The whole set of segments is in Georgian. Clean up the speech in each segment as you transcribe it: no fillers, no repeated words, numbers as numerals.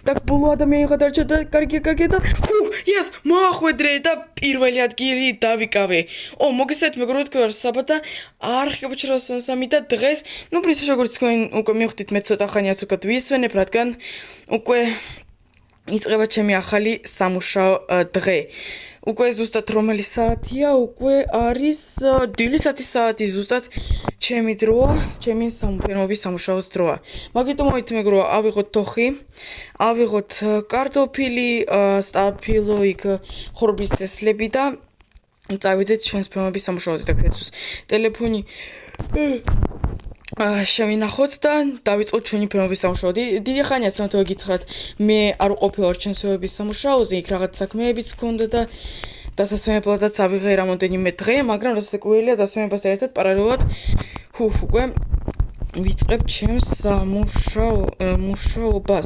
და ბოლო ადამიანი გადარჩა და კარგია და yes მოახვედრე და პირველი ადგილი დავიკავე. მოგესალმებით მეგობრებო, თქვენ ვარ საბა და არ ხებოჩროს სამი და დღეს, პრინციპში როგორც თქვენ უკვე მივხვდით, მე ცოტა ხანი ასე ვთქვათ ვისვენებ, რადგან უკვე იწყება ჩემი ახალი სამუშაო დღე. უკვე ზუსტად რომელი საათია? უკვე არის დილის 10 საათი ზუსტად ჩემი დროა, ჩემი სამფერმობის სამუშაოს დროა. მაგიტომ მოით მეგრო, ავიღოთ თოხი, ავიღოთ კარტოფილი, სტაფილო, იქ ხორბლის წესლები და წავიდეთ ჩვენს ფერმობის სამუშაოზე და ქეთოს ტელეფონი შევინახოთ და დავიწყოთ ჩვენი ფერმობის სამუშაო. დიდი ხანია სამთო გითხრათ, მე არ ვყოფილვარ ჩვენს ფერმობის სამუშაოზე, იქ რაღაც საქმეებიც მქონდა და დასასვენებლადაც ავიღე რამოდენიმე დღე, მაგრამ რასაკვირველია, დასვენებასთან ერთად პარალელურად უკვე ვიწყებ ჩემს მუშაობას.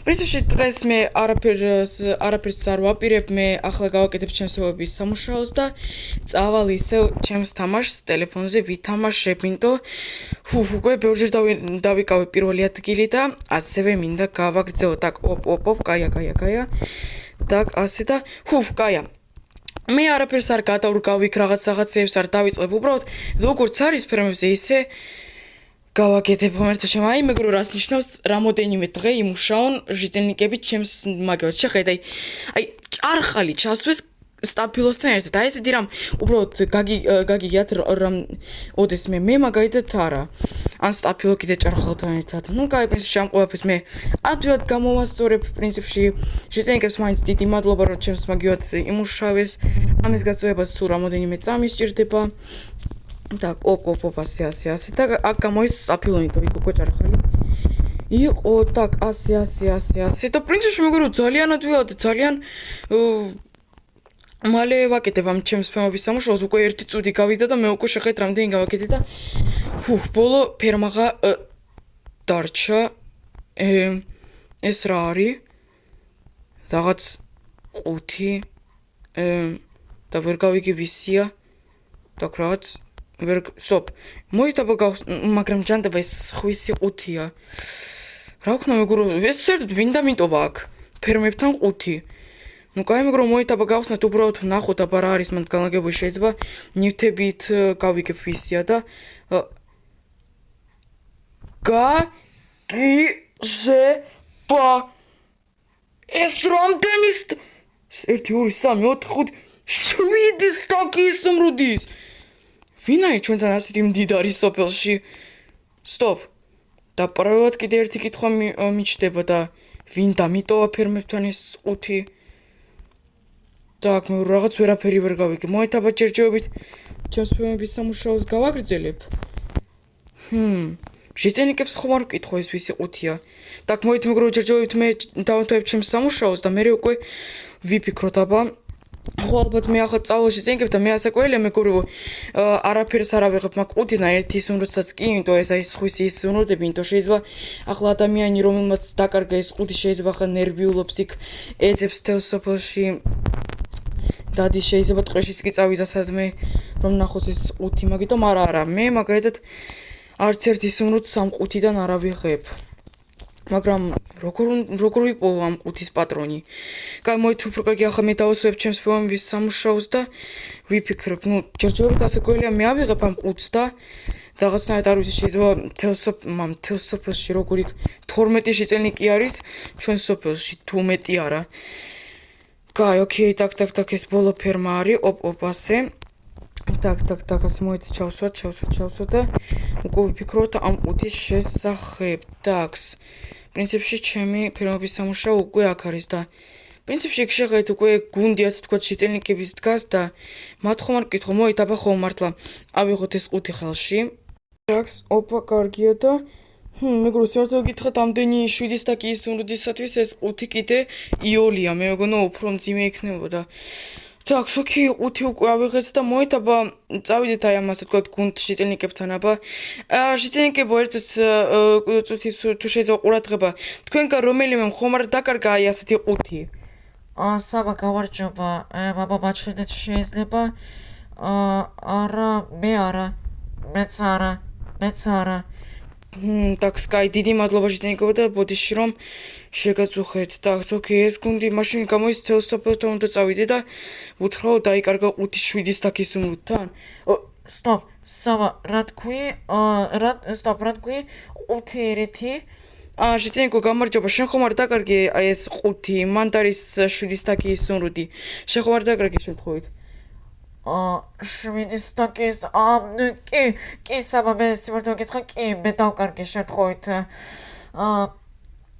პრინციპში დღეს მე არაფერს არ ვაპირებ, მე ახლა გავაკეთებ ჩემს ფერმობის სამუშაოს და წავალ ისევ ჩემს თამაშს ტელეფონზე ვითამაშებ, იმიტომ უკვე ბევრჯერ დავიკავე პირველი ადგილი და ასევე მინდა გავაგრძელო. так, კაია. так, ასე და კაია. მე არაფერს არ გადავრგავ იქ რაღაცეებს არ დავიწყებ, უბრალოდ როგორც არის ფერმებზე ისე გავაკეთებ ღმერთო ჩემო. აი მეგრო რას ნიშნავს რამოდენიმე დღე იმუშაონ ჟიტელნიკებით ჩემს მაგევად. შეხედე, აი ჭარხალი ჩასვეს სტაფილოსთან ერთად. აი ესეთი რამ უბრალოდ გაგიგიათ რამ ოდეს მე მაგალითად არა. ან სტაფილო კიდე ჭარხალთან ერთად. კაი, პრინციპში ამ ყველაფერს მე ადვილად გამოვასწორებ. პრინციპში ჟიტელნიკებს მაინც დიდი მადლობა რომ ჩემს მაგევად იმუშავეს. ამის გაწევებას თუ რამოდენიმე წამი სჭირდება. так, ასე და აქ გამოის სტაფილონი და იქ უკვე ჭარხალი იყო. так, ასე და პრინციპში მეგობრებო, ძალიან ადვილად, ძალიან მალე ვაკეთებ ამ ჩემს ფერმობის სამუშაოს. უკვე 1 წუთი გავიდა და მე უკვე შეხედეთ რამდენი გავაკეთე და ბოლო ფერმაღა დარჩა. ეს რა არის? რაღაც 5 და ვერ გავიგე ვისია. так, რაღაც მოიტაბა მაგრამ ჯანდება ეს ხვისი 5-ია. რა ვქნა მეგობრებო, ეს საერთოდ ვინ დამიტოვა აქ ფერმებთან 5. კაი მეგობრებო, მოიტაბა გავხსნათ, უბრალოდ ვნახოთ აბა რა არის მათ განლაგებული, შეიძლება ნივთებით გავიგებ ვისია და გაგიჟება ეს რამდენი 1 2 3 4 5 7 სტაკის მრუდის. ვინაი ჩვენთან ასეთი მდიდარი სოფელში? სტოპ. და პარალელად კიდე ერთი კითხვა მიჩნდება და ვინ დამიტოვა ფერმებთან ეს 5? так, მე რაღაც ვერაფერი ვერ გავიგე. მოეთაბა ჯერჯერობით ჩემს ფერმების სამუშაოს გავაგრძელებ. ჟიტელნიკებს ხომ არ ვკითხო ეს ვისი 5-ია. так, მოით მეგრო ჯერჯერობით მე დავამთავრებ ჩემს სამუშაოს და მე უკვე ვიფიქროთ აბა ალბათ მე ახლა წავალ ჟიტელნიკებ და მე ასაკველია მეგობრებო, არაფერს არ ავიღებ მაგ 5-დან ერთი სუნროდსაც კი, იმიტომ ეს არის ხვისი სუნროდები, იმიტომ შეიძლება ახლა ადამიანი რომელმაც დაკარგა ეს 5 შეიძლება ახლა ნერვიულობს იქ ეძებს თელს სოფელში. დადი შეიძლება ტყეშიც კი წავიდა სადმე რომ ნახოს ეს 5, მაგიტომ არა, მე მაგალითად არც ერთი სუნროდს ამ 5-დან არ ავიღებ. მაგრამ როგორ ვიპოვო ამ 5-ის პატრონი? კაი, მოით უფრო კარგი ახლა მე დავასვევებ ჩემს ფერმების სამუშაოს და ვიფიქრებ, ჯერჯერობით ასაკველია მე ავიღებ ამ 5-ს და რაღაცნაირად არ ვიცი, შეიძლება თელს სოფელში როგორ იქ 12 ჟიტელნიკი არის ჩვენ სოფელში, თუ მეტი არა. კაი, ოკეი, так, ეს ბოლო ფერმა არის, ასე. так, ასე მოით ჩავსვათ და უკვე ვიფიქროთ ამ 5-ის შესახებ. так, პრინციპში ჩემი ფერმების სამუშაო უკვე აქ არის და პრინციპში იქ შეხედეთ უკვე გუნდი ასე ვთქვათ ჟიტელნიკების დგას და მათ ხომ არ ვკითხო, მოით აბა ხო მართლა ავიღოთ ეს 5 ხელში. так, კარგია და მეგრო საერთოდ გითხრათ ამდენი 7 სტაკის სუნრუდისათვის ეს 5 კიდე იოლია, მე მეგონა უფრო მძიმე იქნებოდა. так, ოკეი, 5 უკვე ავიღეთ და მოით აბა წავიდეთ აი ამ ასე ვთქვათ გუნდ ჟიტელნიკებთან აბა. ჟიტელნიკებო, ერთ წუთის თუ შეიძლება ყურადღება, თქვენგან რომელიმე ხომ არ დაკარგა აი ასეთი 5? საბა გავარჯობა, ბაბა მაჩვენეთ შეიძლება. არა, მეც არა. так, Sky, დიდი მადლობა შეგენიკო და ბოდიში რომ შეგაწუხეთ. так, ოკეი, ეს გუნდი მაშინ გამოიწეო სოფელთან უნდა წავიდე და უთხრაო დაიკარგა 5-7-ის დაკისუნთან. Stop, Sava, რა თქვი? Stop, რა თქვი? 5-1 შეგენიკო გამარჯობა, შენ ხომ არ დაკარგე აი ეს 5, მანდ არის 7-ის დაკისუნრუდი. შენ ხომ არ დაკარგე შემთხვევით? 7-ის დაკის კი საბა მე სიმართლე გითხრა კი მე დავკარგე შემთხვევით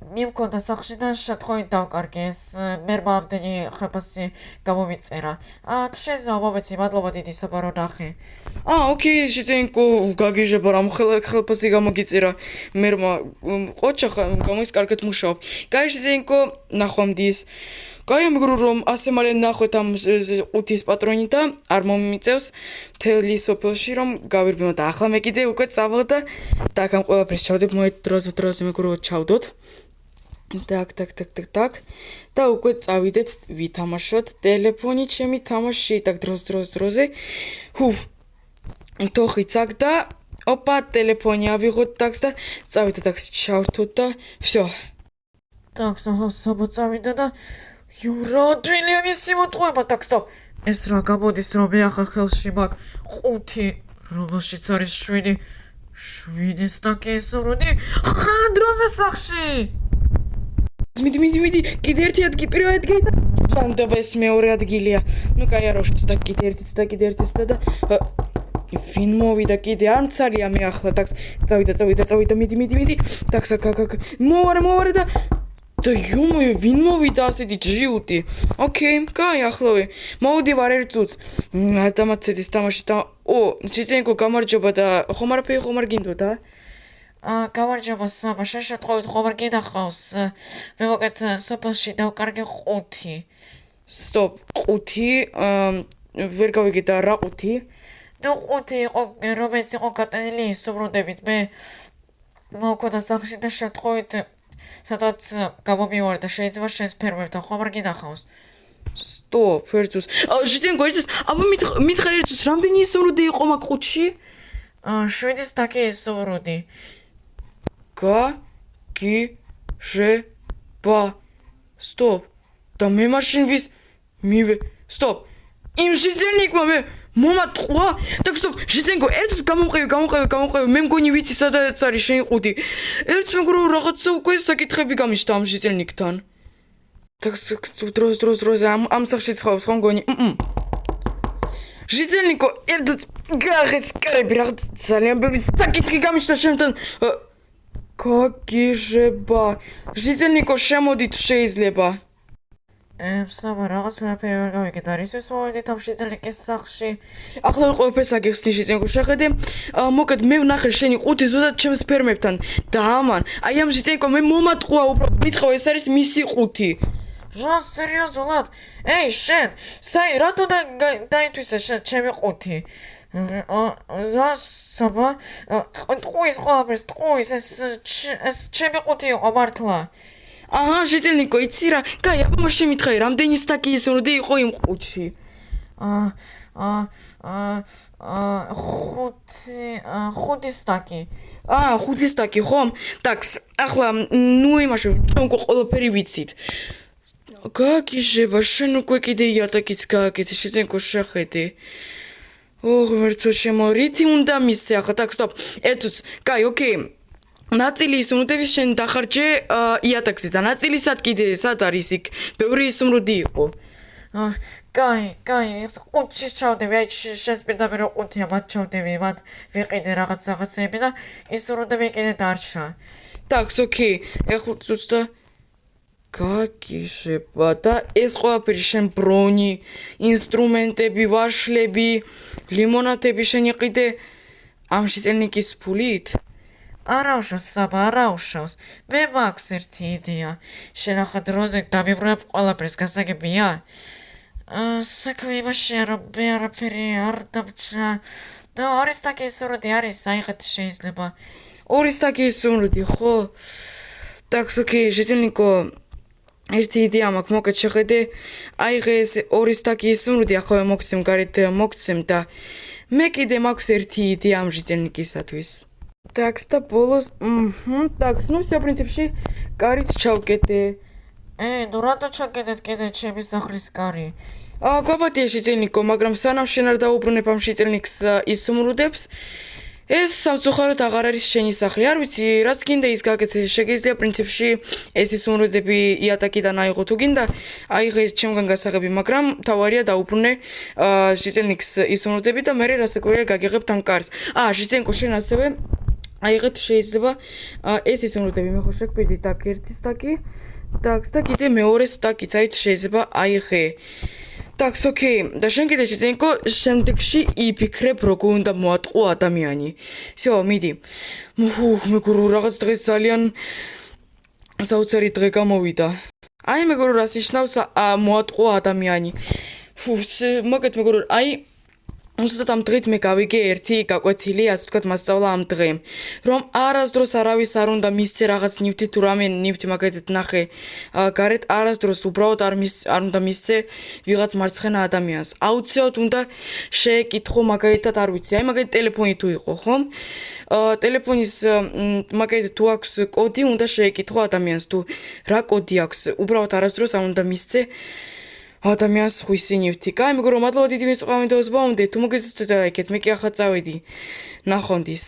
მიმქონდა სახში და შემთხვევით დავკარგე ეს მე მამდენი ხეფასი გამომიწერა თუ შეიძლება მომეცი მადლობა დიდი საბა რომ ნახე ოკეი შეგენიკო გაგიჟება რამ ხელფასი გამოგიწერა მერმა ყოჩა გამოის კარგად მუშაობ კაი შეგენიკო ნახვამდის კაი მეგრო რომ ასე მალე ნახვეთ ამ 5-ის პატრონი და არ მომიწევს მთელი სოფელში რომ გავირბინო და ახლა მე კიდე უკვე წავალ და ამ ყველაფერს ჩავდებ მოეთ დროზე მეგრო ჩავდოთ так და უკვე წავიდეთ ვითამაშოთ ტელეფონი ჩემი თამაში так დროზე თოხიცაკ და ოპა ტელეფონი ავიღოთ такს და წავიდეთ такს ჩავრთოთ და всё так საბა წავიდა და Юра, две მისი მოტყუება так stop. ეს რა გამოდის რომ მე ახლა ხელში მაქვს 5, რომელშიც არის 7. 7-ის დაკისრუდი. დროზე სახში. მიდი, კიდე ერთი ადგილი, პირველი ადგილი და ჯანდობა ეს მეორე ადგილია. ნუ კაი არა უშავს და კიდე ერთიც და ვინ მოვიდა კიდე არ მცალია მე ახლა так წავიდა მიდი так მოვარე და და იუმოი ვინ მოვიდა ასეთი ჯიუტი ოკეი კაი ახლავე მოვდი ვარ ერთ წუთს ავტომატების თამაშის და შეგენიკო გამარჯობა და ხომ არ გინდოდა გამარჯობა საბა შეშეთხოვით ხომ არ გინახავს მე მოკეთ სოფელში დავკარგე 5 სტოპ 5 ვერ გავიგე და რა 5 და 5 იყო რომელიც იყო გატანილი სუბრუნდებით მე მოკოდა სახში და შეთხოვით სადაც გამომივარ და შეიძლება შენს ფერმებთან ხომ არ გინახავს სტოპ ერთს შეგენიკო ერთს აბა მითხარ ერთს რამდენი სურუდი იყო მაგ 5-ში 7-ის დაკისრუდი გაგიჟება სტოპ და მე მაშინ ვის მივე სტოპ იმ შეგენიკმა მე მომატყვა так стоп შეგენიკო ერთს გამომყევი მე მგონი ვიცი სადაც არის შენი 5 ერთს მეგრო რაღაცა უკვე საკითხები გამიშთა ამ შეგენიკთან так დროზე ამ სახში ცხოვრობს ხო მგონი შეგენიკო ერთს გაღეს კარები რაღაც ძალიან ბევრი საკითხი გამიშთა შემთან გაგიჟება შეგენიკო შემოდი თუ შეიძლება საბა რაღაც ვერაფერი ვერ გავიგეთ არის ეს მოვიდეთ ამ შეგენიკის სახში ახლა ყველაფერს აგიხსნი შეგენიკო შეხედე მოკეთ მე ვნახე შენი 5 ზუსტად ჩემს ფერმებთან და ამან აი ამ შეგენიკო მე მომატყვა უბრალოდ მითხავ ეს არის მისი 5 რა სერიოზულად ეი შენ საი რატო დაითვისე ჩემი 5 რა საბა ტყუის ყველაფერს ტყუის ეს ჩემი 5 იყო მართლა შეგენიკო იცი რა კაი აბა მოშე მითხარი რამდენი დაკისრუდი იყო იმ 5-ში 5 სტაკი 5 სტაკი ხომ? так ახლა ნუ იმაში ჩვენ ყველაფერი ვიცით გაგიჟება შენ უკვე კიდე იატაკიც გააკეთე შეგენიკო შეხედე მერცო შემორითი უნდა მისცე ახლა так stop ერთუც კაი ოკეი ნაწილი სუნდების შენ დახარჯე იატაკზე და ნაწილი სად კიდე სად არის იქ ბევრი სუმრუდი იყო კაი ეს 5-ში ჩავდები აი შენს პირდაპირ 5-ია მათ ჩავდები მათ ვიყიდე რაღაცები და ის სუმრუდები კიდე დარჩა так ოკეი ეხლა ზუსტა გაგიჟება და ეს ყველაფერი შენ ბრონი ინსტრუმენტები ვაშლები ლიმონადები შენ იყიდე ამ შეგენიკის ფულით არა უშავს საბა არა უშავს მე მაქვს ერთი იდეა შენ ახლა დროზე დამიბრუნებ ყველაფერს გასაგებია საქმე იმაშია რომ მე არაფერი არ დამჭა და 2 დაკისრუდი არის აიღეთ შეიძლება 2 დაკისრუდი ხო так ოკეი შეგენიკო ერთი იდეა მაქვს მოკეთ შეხედე აიღე ეს 2 დაკისრუდი ახლა მოგცემ გარეთ მოგცემ და მე კიდე მაქვს ერთი იდეა ამ შეგენიკისათვის Такс და ბოლოს такс, ну всё, в принципе, კარიც ჩავკეტე. ნუ რატო ჩაკეტეთ კიდე ჩემი სახლის კარი? გვაბატია შიწილნიკო, მაგრამ სანამ შენ არ დაუბრუნებ ამ შიწილნიკს ის სუმრუდებს, ეს სამწუხაროდ აღარ არის შენი სახლი. არ ვიცი, რაც გინდა ის გაკეთე. შეგიძლია პრინციპში ეს სუმრუდები იატაკიდან აიღო თუ გინდა, აიღე ჩემგან გასაღები, მაგრამ თავარია დაუბრუნე შიწილნიკს ის სუმრუდები და მე რასაკვირია გაგიღებ თან კარს. შიწილნიკო, შენ ასევე აიღე თუ შეიძლება ეს სუმრუდები, მე ხო შეგპირდი так ერთი სტაკი. Так, და კიდე მეორე სტაკიც აი თუ შეიძლება აიღე. Так, окей. და შენ კიდე შეგენკო შემდეგში იფიქრებ როგორ უნდა მოატყო ადამიანი. Всё, მიდი. მეგორო რაღაც დღეს ძალიან საოცარი დღე გამოვიდა. აი მეგორო რას ნიშნავს მოატყო ადამიანი. მაგათ მეგორო აი უბრალოდ ამ დღით მე გავიგე ერთი გაკვეთილი, ასე ვთქვათ, მასწავლა ამ დღემ, რომ არასდროს არავის არ უნდა მისცე რაღაც ნივთი თუ რამე ნივთი მაგათად ნახე გარეთ, არასდროს უბრალოდ არ უნდა მისცე ვიღაც მარცხენა ადამიანს. აუცილებლად უნდა შეეკითხო მაგათად, არ ვიცი, აი მაგათი ტელეფონი თუ იყო, ხომ? ტელეფონის მაგათი თუ აქვს კოდი, უნდა შეეკითხო ადამიანს თუ რა კოდი აქვს. უბრალოდ არასდროს არ უნდა მისცე ადამიანს ხვისი ნივთი. კაი, მეგორო, მადლობა დიდი ვინც ყავით და უსბაუნდე. თუ მოგიზუსტეთ ლაიქეთ, მე კი ახლა წავედი. ნახვამდის.